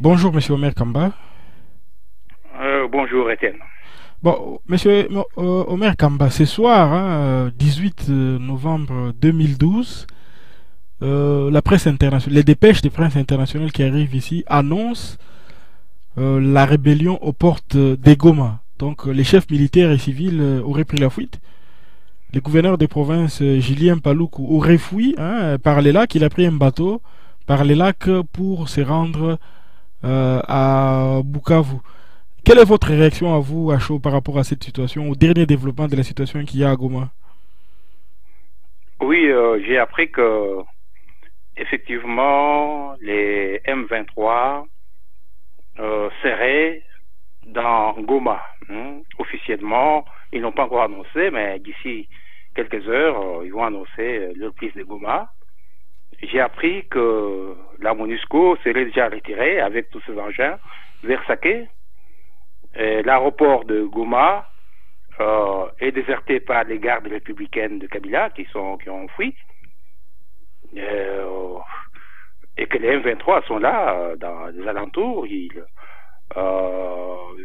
Bonjour, monsieur Omer Kamba. Bonjour Étienne. Bon, monsieur Omer Kamba, ce soir, 18 novembre 2012, la presse internationale, les dépêches de presse internationale qui arrivent ici annoncent la rébellion aux portes des Goma. Donc, les chefs militaires et civils auraient pris la fuite. Le gouverneur de province, Julien Paloukou, aurait fui par les lacs. Il a pris un bateau par les lacs pour se rendre à Bukavu. Quelle est votre réaction à vous, à chaud, par rapport à cette situation, au dernier développement de la situation qu'il y a à Goma? Oui, j'ai appris que effectivement les M23 seraient dans Goma. Officiellement, ils n'ont pas encore annoncé, mais d'ici quelques heures, ils vont annoncer leur prise de Goma. J'ai appris que la MONUSCO serait déjà retirée avec tous ses engins vers Saké. L'aéroport de Goma est déserté par les gardes républicaines de Kabila qui ont fui. Et que les M23 sont là, dans les alentours. Ils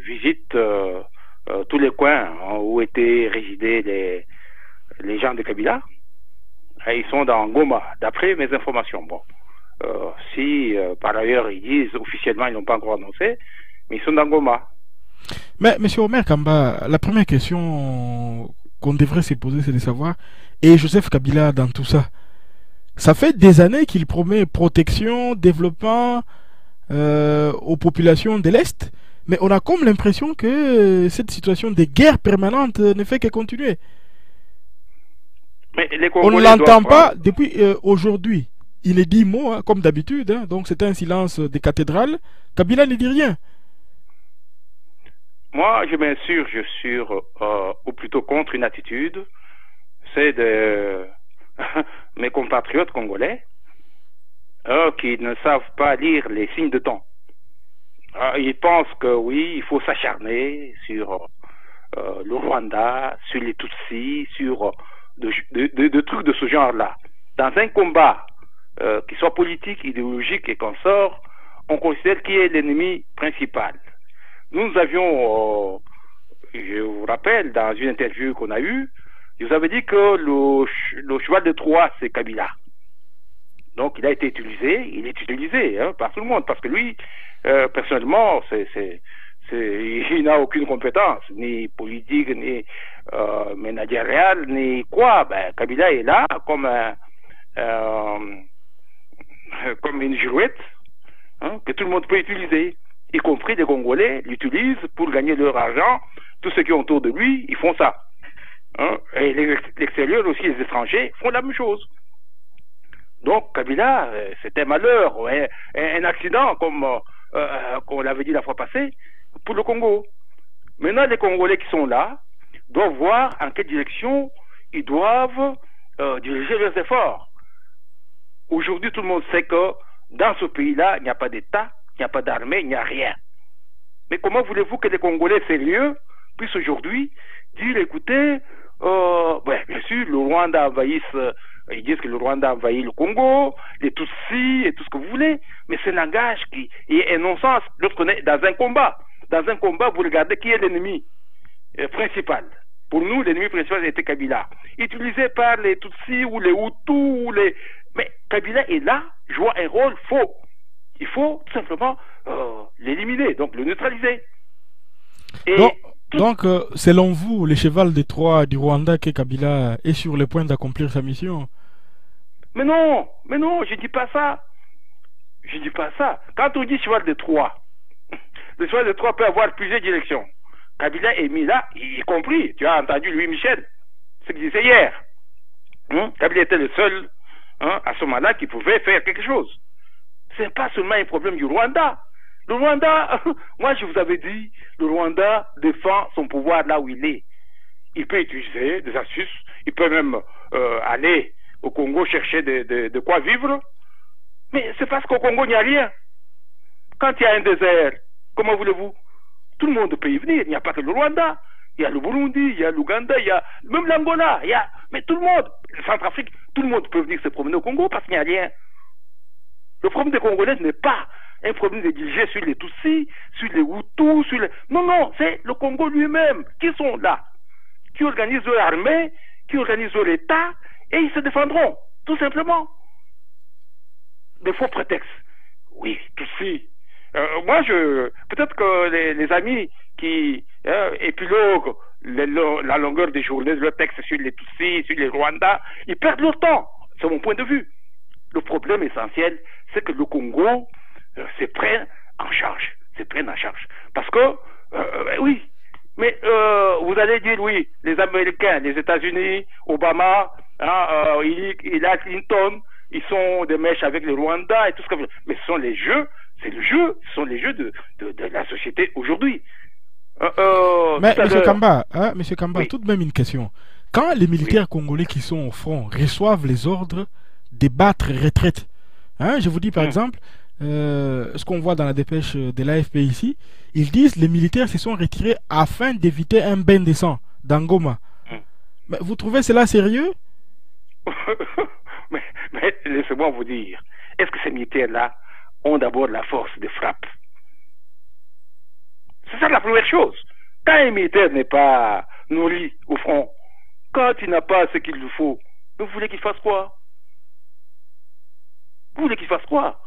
visitent tous les coins où étaient résidés les gens de Kabila. Et ils sont dans Goma, d'après mes informations. Bon, si par ailleurs ils disent officiellement ils n'ont pas encore annoncé, mais ils sont dans Goma. Mais, monsieur Omer Kamba, la première question qu'on devrait se poser, c'est de savoir, et Joseph Kabila dans tout ça? Ça fait des années qu'il promet protection, développement aux populations de l'Est, mais on a comme l'impression que cette situation de guerre permanente ne fait que continuer. Mais les On ne Congolais l'entend doivent. pas depuis aujourd'hui. Il ne dit mot, comme d'habitude, donc c'est un silence de cathédrale. Kabila ne dit rien. Moi, je suis ou plutôt contre une attitude, c'est de mes compatriotes congolais qui ne savent pas lire les signes de temps. Ils pensent que oui, il faut s'acharner sur le Rwanda, sur les Tutsis, sur de trucs de ce genre-là. Dans un combat qui soit politique, idéologique et qu'on sort, on considère qui est l'ennemi principal. Nous avions, je vous rappelle, dans une interview qu'on a eue, je vous avais dit que le cheval de Troie, c'est Kabila. Donc il a été utilisé, il est utilisé par tout le monde, parce que lui, personnellement, il n'a aucune compétence, ni politique, ni managériale, ni quoi. Ben, Kabila est là comme une girouette que tout le monde peut utiliser, y compris les Congolais l'utilisent pour gagner leur argent. Tous ceux qui sont autour de lui, ils font ça. Et l'extérieur aussi, les étrangers font la même chose. Donc Kabila, c'est un malheur, un accident, comme on l'avait dit la fois passée, pour le Congo. Maintenant, les Congolais qui sont là doivent voir en quelle direction ils doivent diriger leurs efforts. Aujourd'hui, tout le monde sait que dans ce pays-là, il n'y a pas d'État, il n'y a pas d'armée, il n'y a rien. Mais comment voulez-vous que les Congolais sérieux puissent aujourd'hui dire, écoutez, bien sûr, le Rwanda envahisse, ils disent que le Rwanda envahit le Congo, les Tutsis et tout ce que vous voulez, mais c'est un langage qui est un non-sens lorsqu'on est dans un combat. Dans un combat, vous regardez qui est l'ennemi principal. Pour nous, l'ennemi principal était Kabila. Utilisé par les Tutsis ou les Hutus ou les... Mais Kabila est là, joue un rôle faux. Il faut tout simplement l'éliminer, donc le neutraliser. Et Donc, tout... donc selon vous, le cheval de Troie du Rwanda que Kabila est sur le point d'accomplir sa mission? mais non, je ne dis pas ça. Je ne dis pas ça. Quand on dit cheval de Troie, le cheval de Troie peut avoir plusieurs directions. Kabila est mis là, y compris, tu as entendu Louis Michel, ce qu'il disait hier. Kabila était le seul à ce moment-là qui pouvait faire quelque chose. Ce n'est pas seulement un problème du Rwanda. Le Rwanda, moi je vous avais dit, le Rwanda défend son pouvoir là où il est. Il peut utiliser des astuces, il peut même aller au Congo chercher de quoi vivre, mais c'est parce qu'au Congo il n'y a rien. Quand il y a un désert, comment voulez-vous? Tout le monde peut y venir, il n'y a pas que le Rwanda. Il y a le Burundi, il y a l'Ouganda, il y a même l'Angola, mais tout le monde, le Centrafrique, tout le monde peut venir se promener au Congo parce qu'il n'y a rien. Le problème des Congolais n'est pas un problème de dirigé sur les Tutsis, sur les Hutus, sur les... Non, non, c'est le Congo lui-même qui sont là, qui organisent leur armée, qui organisent leur État, et ils se défendront, tout simplement. Des faux prétextes. Oui, Tutsis. Moi, peut-être que les amis qui épiloguent la longueur des journées de leur texte sur les Tutsis, sur les Rwandais, ils perdent leur temps. C'est mon point de vue. Le problème essentiel, c'est que le Congo se prenne en charge. Se prenne en charge. Parce que, oui, mais vous allez dire, oui, les Américains, les États-Unis, Obama, Hillary Clinton, ils sont des mèches avec les Rwandais et tout ce que vous... Mais ce sont les jeux, ce sont les jeux de la société aujourd'hui. Mais M. Kamba, oui. tout de même une question. Quand les militaires congolais qui sont au front reçoivent les ordres de battre retraite, je vous dis par exemple, ce qu'on voit dans la dépêche de l'AFP ici, ils disent les militaires se sont retirés afin d'éviter un bain de sang dans Goma. Mais vous trouvez cela sérieux? mais laissez-moi vous dire, est-ce que ces militaires-là ont d'abord la force de frappe? C'est ça la première chose. Quand un militaire n'est pas nourri au front, quand il n'a pas ce qu'il lui faut, vous voulez qu'il fasse quoi? Vous voulez qu'il fasse quoi?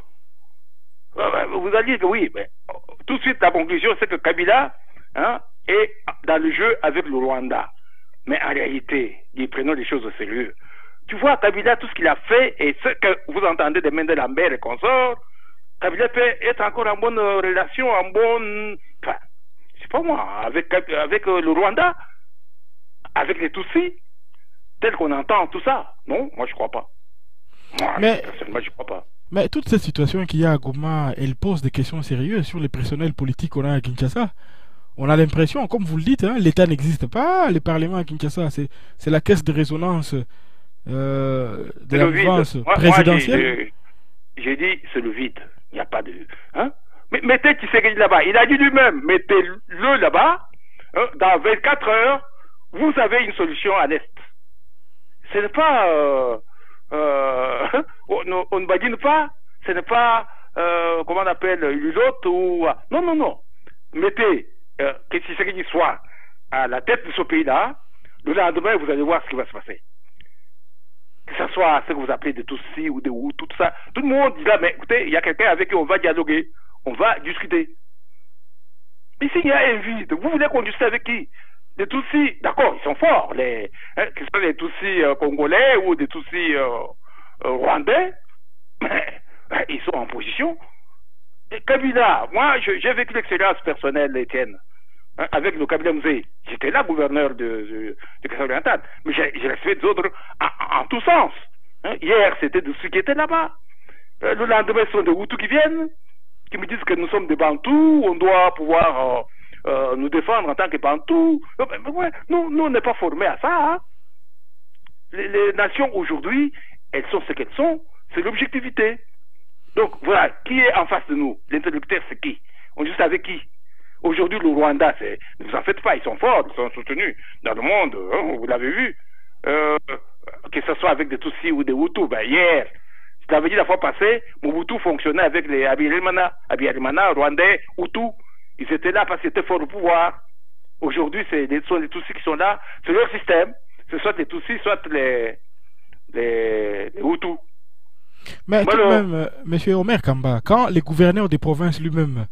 Vous allez dire que oui, mais tout de suite la conclusion c'est que Kabila est dans le jeu avec le Rwanda. Mais en réalité, ils prennent les choses au sérieux. Tu vois, Kabila, tout ce qu'il a fait, et ce que vous entendez de Mende Lambert et consorts, Kabila peut être encore en bonne relation, en bonne... Enfin, je sais pas moi, avec le Rwanda, avec les Tutsis, tel qu'on entend tout ça. Non, moi je crois pas. Personnellement, je crois pas. Mais toute cette situation qu'il y a à Goma, elle pose des questions sérieuses sur les personnels politiques qu'on a à Kinshasa. On a l'impression, comme vous le dites, l'État n'existe pas, le Parlement à Kinshasa, c'est la caisse de résonance de la mouvance présidentielle. J'ai dit, c'est le vide. Il n'y a pas de... Mais mettez Tshisekedi là-bas. Il a dit lui-même, mettez-le là-bas. Dans 24 heures, vous avez une solution à l'Est. Ce n'est pas... on ne badine pas. Ce n'est pas... comment on appelle l'autre ou... Non, non, non. Mettez que Tshisekedi soit à la tête de ce pays-là. Le lendemain, vous allez voir ce qui va se passer. Que ce soit ce que vous appelez des Tutsis ou des Hutus, tout ça. Tout le monde dit là, mais écoutez, il y a quelqu'un avec qui on va dialoguer, on va discuter. Ici, il y a un vide. Vous voulez qu'on discute avec qui? Des Tutsis, d'accord, ils sont forts. Que ce soit des Tutsis congolais ou des Tutsis rwandais, mais ils sont en position. Et Kabila, moi, j'ai vécu l'expérience personnelle, Étienne. Avec le Kabila Mzee. J'étais là gouverneur de Kassai-Oriental. Mais j'ai respecté des autres en tous sens. Hier, c'était de ceux qui étaient là-bas. Le lendemain, ce sont des Hutus qui viennent, qui me disent que nous sommes des Bantous, on doit pouvoir nous défendre en tant que Bantous. Nous, on n'est pas formés à ça. Les nations aujourd'hui, elles sont ce qu'elles sont, c'est l'objectivité. Donc voilà, qui est en face de nous? L'interlocuteur, c'est qui? On joue avec qui? Aujourd'hui, le Rwanda, ne vous en faites pas, ils sont forts, ils sont soutenus dans le monde, vous l'avez vu. Que ce soit avec des Tutsis ou des Hutus, hier, je l'avais dit la fois passée, Mobutu fonctionnait avec les Abiyarimana, Rwandais, Hutus. Ils étaient là parce qu'ils étaient forts au pouvoir. Aujourd'hui, ce sont les Tutsis qui sont là, c'est leur système. Ce soit les Tutsis, soit les Hutus. Mais tout de même, M. Omer Kamba, quand le gouverneur des provinces lui-même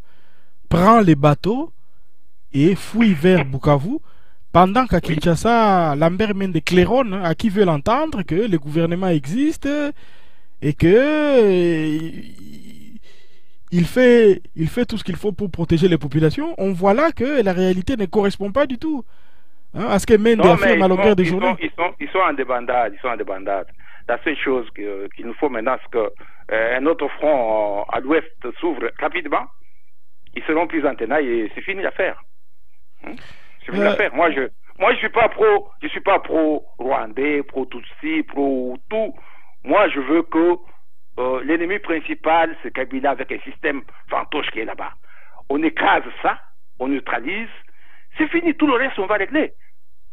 prend les bateaux et fouille vers Bukavu, pendant qu'à Kinshasa, Lambert Mende claironne à qui veut l'entendre que le gouvernement existe et que il fait tout ce qu'il faut pour protéger les populations, on voit là que la réalité ne correspond pas du tout à ce que Mende affirme à longueur de journée. Ils sont en débandade, La seule chose qu'il nous faut maintenant, c'est qu'un autre front à l'ouest s'ouvre rapidement. Ils seront plus en tenaille et c'est fini l'affaire. C'est fini l'affaire. Moi, je suis pas pro Rwandais, pro Tutsi, pro tout. Moi, je veux que l'ennemi principal, c'est Kabila avec un système fantoche qui est là-bas. On écrase ça, on neutralise. C'est fini. Tout le reste, on va régler.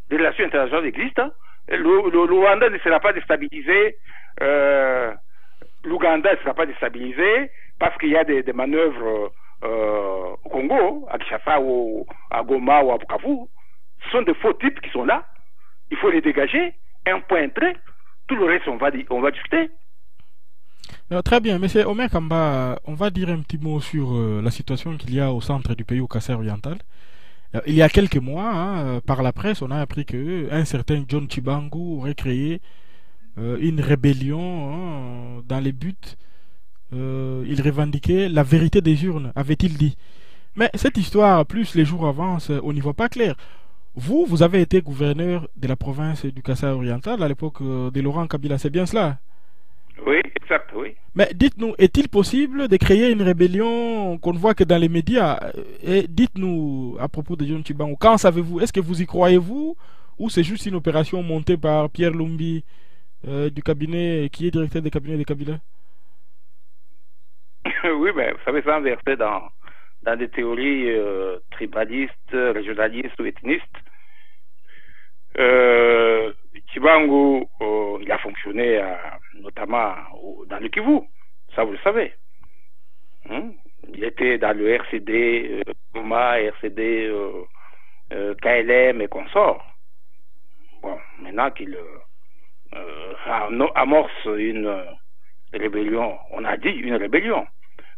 Les relations internationales existent. Le Rwanda ne sera pas déstabilisé. L'Ouganda ne sera pas déstabilisé. parce qu'il y a des manœuvres au Congo, à Kinshasa, ou à Goma ou à Bukavu. Ce sont des faux types qui sont là. Il faut les dégager, un point trait. Tout le reste, on va discuter. Très bien, monsieur Omer Kamba, on va dire un petit mot sur la situation qu'il y a au centre du pays, au Kassai oriental. Il y a quelques mois, hein, par la presse, on a appris qu'un certain John Chibangu aurait créé une rébellion hein, dans les buts. Il revendiquait la vérité des urnes, avait-il dit. Mais cette histoire, plus les jours avancent, on n'y voit pas clair. Vous avez été gouverneur de la province du Kassai oriental à l'époque de Laurent Kabila, c'est bien cela? Oui, exact, oui. Mais dites-nous, est-il possible de créer une rébellion qu'on ne voit que dans les médias? Et dites-nous à propos de John Chibangu, quand savez-vous? Est-ce que vous y croyez-vous? Ou c'est juste une opération montée par Pierre Lumbi du cabinet, qui est directeur des cabinets de Kabila? Oui, mais vous savez, ça versé dans des théories tribalistes, régionalistes ou ethnistes. Chibangu, il a fonctionné notamment dans le Kivu, ça vous le savez. Il était dans le RCD, Goma, RCD, KLM et consorts. Bon, maintenant qu'il amorce une rébellion, on a dit une rébellion,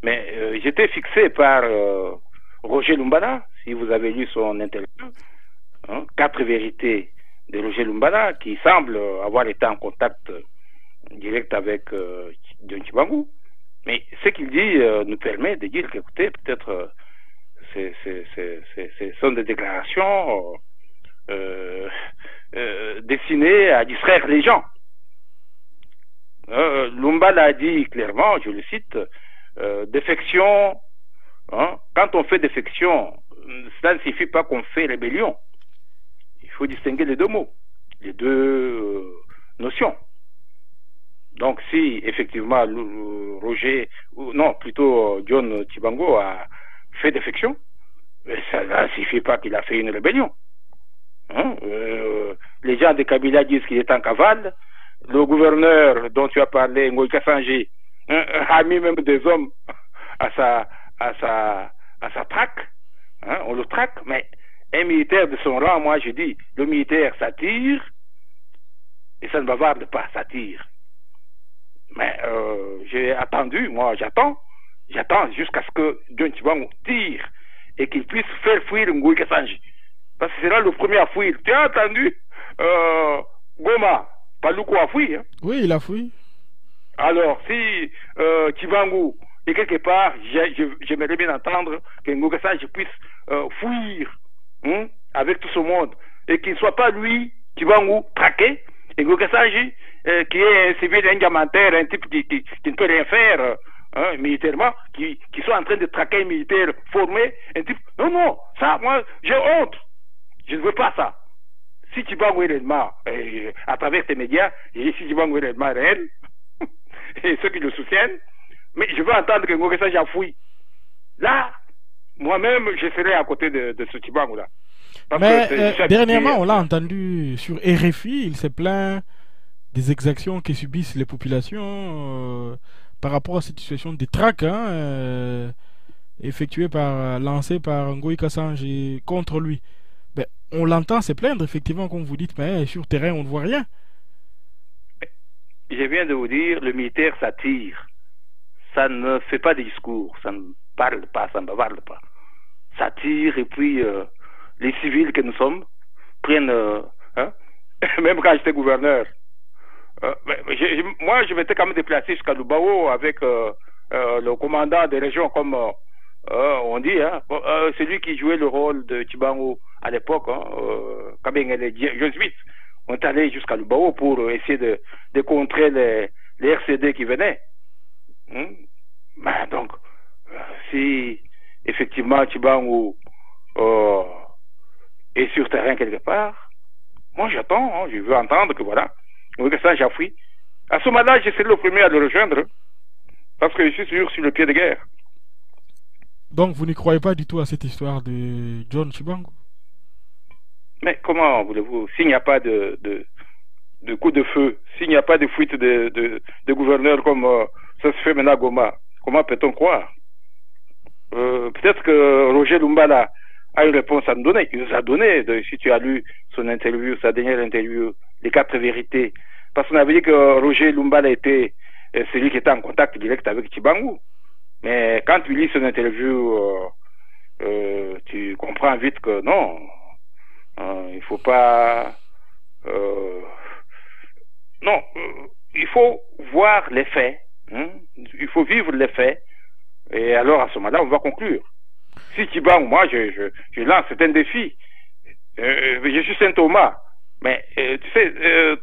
mais j'étais fixé par Roger Lumbala, si vous avez lu son interview, 4 vérités de Roger Lumbala, qui semble avoir été en contact direct avec John Chibangu. Mais ce qu'il dit nous permet de dire qu'écoutez, peut-être ce sont des déclarations destinées à distraire les gens. Lumbala a dit clairement, je le cite, défection, quand on fait défection, cela ne signifie pas qu'on fait rébellion. Il faut distinguer les deux mots, les deux notions. Donc si effectivement Roger, non plutôt John Chibangu a fait défection, ça ne signifie pas qu'il a fait une rébellion. Les gens de Kabila disent qu'il est en cavale. Le gouverneur dont tu as parlé, Ngoï Kassanji, a mis même des hommes à sa traque. On le traque, mais un militaire de son rang, moi je dis, le militaire ça tire et ça ne bavarde pas, ça tire. Mais j'ai attendu, moi j'attends jusqu'à ce que John Chibangu tire et qu'il puisse faire fuir Ngoï Kassanji. Parce que c'est là le premier à fuir. Tu as entendu Goma, Paluku a fui. Oui, il a fui. Alors, si Chibangu est quelque part, j'aimerais bien entendre que Ngoï Kassanji puisse fuir avec tout ce monde et qu'il ne soit pas lui, Chibangu, traqué, et Ngoï Kassanji, qui est un civil, un diamantaire, un type qui ne peut rien faire militairement, qui soit en train de traquer un militaire formé, un type. Non, ça, moi, j'ai honte. Je ne veux pas ça. Si Chibangu est réellement, à travers tes médias, si Chibangu est réellement réel, et ceux qui le soutiennent, mais je veux entendre que Ngoï Kassanji a fui. Là, moi-même, je serai à côté de ce Chibangu-là. Mais dernièrement, on l'a entendu sur RFI, il s'est plaint des exactions que subissent les populations par rapport à cette situation de traque lancée par Ngoï Kassanji contre lui. Ben, on l'entend se plaindre, effectivement, comme vous dites, mais sur terrain, on ne voit rien. Je viens de vous dire, le militaire, ça tire. Ça ne fait pas de discours, ça ne parle pas, ça ne bavarde pas. Ça tire, et puis les civils que nous sommes prennent... même quand j'étais gouverneur, moi, je m'étais quand même déplacé jusqu'à Lubao avec le commandant des régions, comme on dit, celui qui jouait le rôle de Chibangu à l'époque, quand bien les jésuites. On est allé jusqu'à Lubao pour essayer de contrer les RCD qui venaient. Donc, si effectivement Chibangu est sur terrain quelque part, moi j'attends, je veux entendre que voilà, Ngoï Kassanji a fui. À ce moment-là, je serai le premier à le rejoindre, parce que je suis toujours sur le pied de guerre. Donc vous ne croyez pas du tout à cette histoire de John Chibangu? Mais comment voulez-vous, s'il n'y a pas de coup de feu, s'il n'y a pas de fuite de gouverneurs comme ça se fait maintenant à Goma, Comment peut-on croire? Peut-être que Roger Lumbala a une réponse à nous donner. Il nous a donné, si tu as lu son interview, sa dernière interview, les 4 vérités. Parce qu'on avait dit que Roger Lumbala était celui qui était en contact direct avec Tshibangou. Mais quand tu lis son interview, tu comprends vite que non, il faut pas... non, il faut voir les faits. Il faut vivre les faits. Et alors, à ce moment-là, on va conclure. Si Tshibangou, moi, je lance, c'est un défi. Je suis Saint Thomas. Mais, tu sais,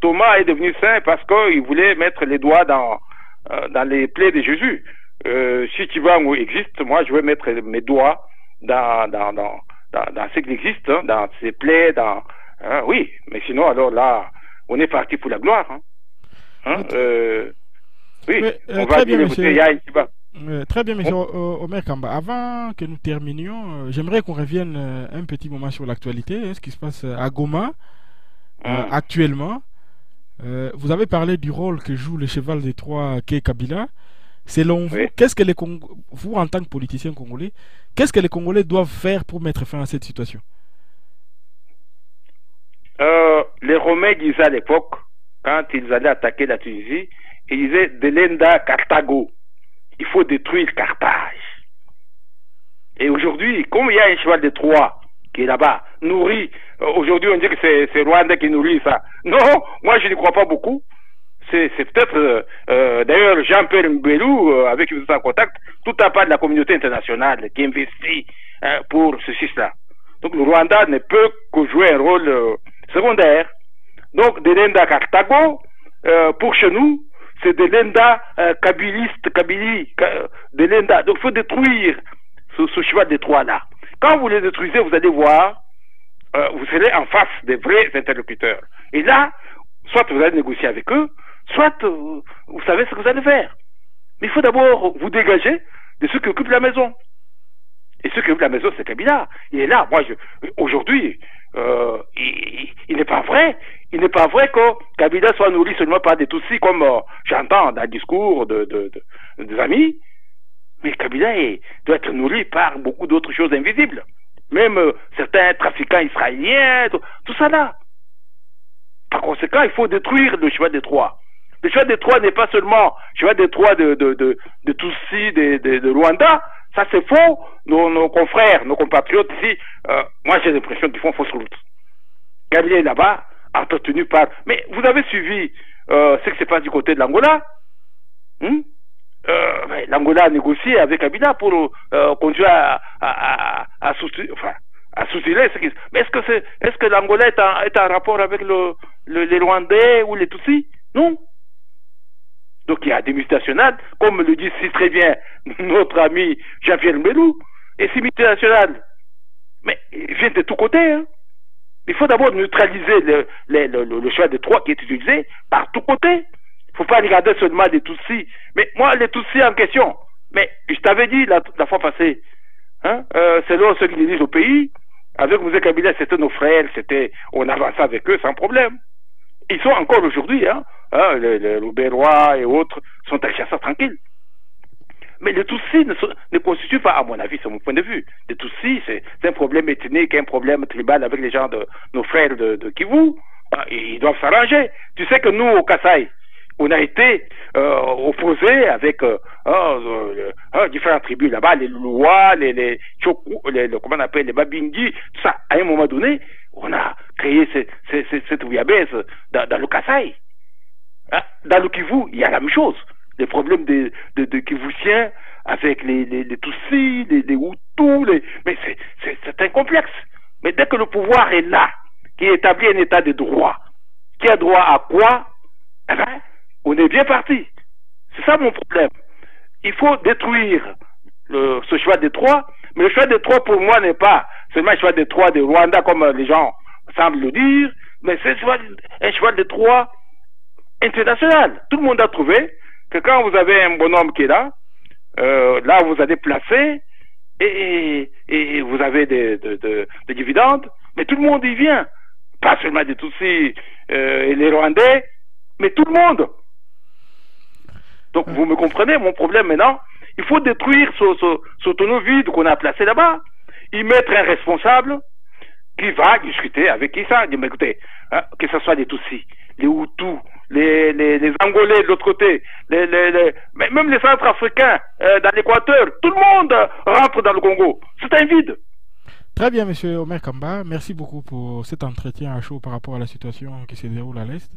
Thomas est devenu saint parce qu'il voulait mettre les doigts dans les plaies de Jésus. Si Tshibangou existe, moi, je vais mettre mes doigts dans ce qui existe, hein, dans ses plaies, oui. Mais sinon, alors là, on est parti pour la gloire. Oui, on va dire, écoutez, il y a un Tshibangou. Très bien, monsieur Omer Kamba. Avant que nous terminions, j'aimerais qu'on revienne un petit moment sur l'actualité, ce qui se passe à Goma actuellement. Vous avez parlé du rôle que joue le cheval des Troie qu'est Kabila. Selon vous, qu'est-ce que vous, en tant que politicien congolais, qu'est-ce que les Congolais doivent faire pour mettre fin à cette situation? Les Romains disaient à l'époque, quand ils allaient attaquer la Tunisie, ils disaient Delenda Carthago. Il faut détruire Carthage. Et aujourd'hui, comme il y a un cheval de Troie qui est là-bas, nourri, aujourd'hui on dit que c'est Rwanda qui nourrit ça. Non, moi je n'y crois pas beaucoup. C'est peut-être, d'ailleurs, Jean-Pierre Mbelou, avec qui vous êtes en contact, tout à part de la communauté internationale qui investit pour ceci-là. Donc le Rwanda ne peut que jouer un rôle secondaire. Donc, Delenda Carthago, pour chez nous, c'est de l'Enda kabiliste, Kabylie, de l'Enda. Donc il faut détruire ce cheval de Troie-là. Quand vous les détruisez, vous allez voir, vous serez en face des vrais interlocuteurs. Et là, soit vous allez négocier avec eux, soit vous savez ce que vous allez faire. Mais il faut d'abord vous dégager de ceux qui occupent la maison. Et ceux qui occupent la maison, c'est Kabila. Il est là. Moi, aujourd'hui, il n'est pas vrai. Il n'est pas vrai que Kabila soit nourri seulement par des Tutsis, comme j'entends dans le discours des amis. Mais Kabila doit être nourri par beaucoup d'autres choses invisibles. Même certains trafiquants israéliens, tout ça là. Par conséquent, il faut détruire le cheval de Troie. Le cheval de Troie n'est pas seulement le cheval de Troie de Tutsis, de Rwanda. Ça c'est faux. Nos confrères, nos compatriotes ici, moi j'ai l'impression qu'ils font fausse route. Kabila est là-bas, entretenu par... Mais vous avez suivi ce qui se passe du côté de l'Angola. L'Angola a négocié avec Kabila pour continuer à soutenir ce qui... Mais est-ce que l'Angola est en rapport avec les Rwandais ou les Tutsis? Non. Donc il y a des multinationales, comme le dit si très bien notre ami Jean-Pierre Mbelou, et ces multinationales, mais ils viennent de tous côtés. Hein. Il faut d'abord neutraliser le cheval de Troie qui est utilisé par tous côtés. Il ne faut pas regarder seulement les Tutsis. Mais moi, les Tutsis en question, mais je t'avais dit la fois passée, hein, selon ceux qui dirigent au pays, avec Mouzé Kabila, c'était nos frères, on avançait avec eux sans problème. Ils sont encore aujourd'hui, les Louberois et autres sont à Kinshasa tranquilles. Mais les Tutsis ne constituent pas, à mon avis, c'est mon point de vue. Les Tutsis, c'est un problème ethnique, un problème tribal avec les gens nos frères de Kivu. Ils doivent s'arranger. Tu sais que nous, au Kasaï, on a été opposés avec différentes tribus là-bas, les Loua, les Chokou, comment on appelle, les Babingi, tout ça. À un moment donné, on a créé cette Ouiabaisse dans le Kasaï. Dans le Kivu, il y a la même chose. Les problèmes de Kivusiens avec les Tutsis, les Hutus, mais c'est un complexe. Mais dès que le pouvoir est là, qui établit un état de droit, qui a droit à quoi, eh ben, on est bien parti. C'est ça mon problème. Il faut détruire ce cheval de Troie, mais le cheval de Troie pour moi n'est pas seulement un cheval de Troie de Rwanda comme les gens semblent le dire, mais c'est un cheval de Troie international. Tout le monde a trouvé que quand vous avez un bonhomme qui est là, là vous allez placer et vous avez des dividendes, mais tout le monde y vient. Pas seulement des Tutsis et les Rwandais, mais tout le monde. Donc vous me comprenez, mon problème maintenant, Il faut détruire ce tonneau vide qu'on a placé là-bas. Y mettre un responsable qui va discuter avec qui ça. Mais écoutez, hein, que ce soit les Tutsis, les Hutus, les Angolais de l'autre côté, même les Centrafricains dans l'Équateur, tout le monde rentre dans le Congo. C'est un vide. Très bien, monsieur Omer Kamba. Merci beaucoup pour cet entretien à chaud par rapport à la situation qui se déroule à l'Est.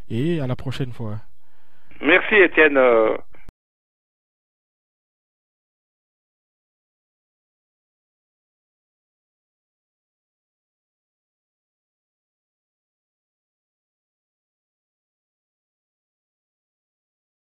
Et à la prochaine fois. Merci, Étienne.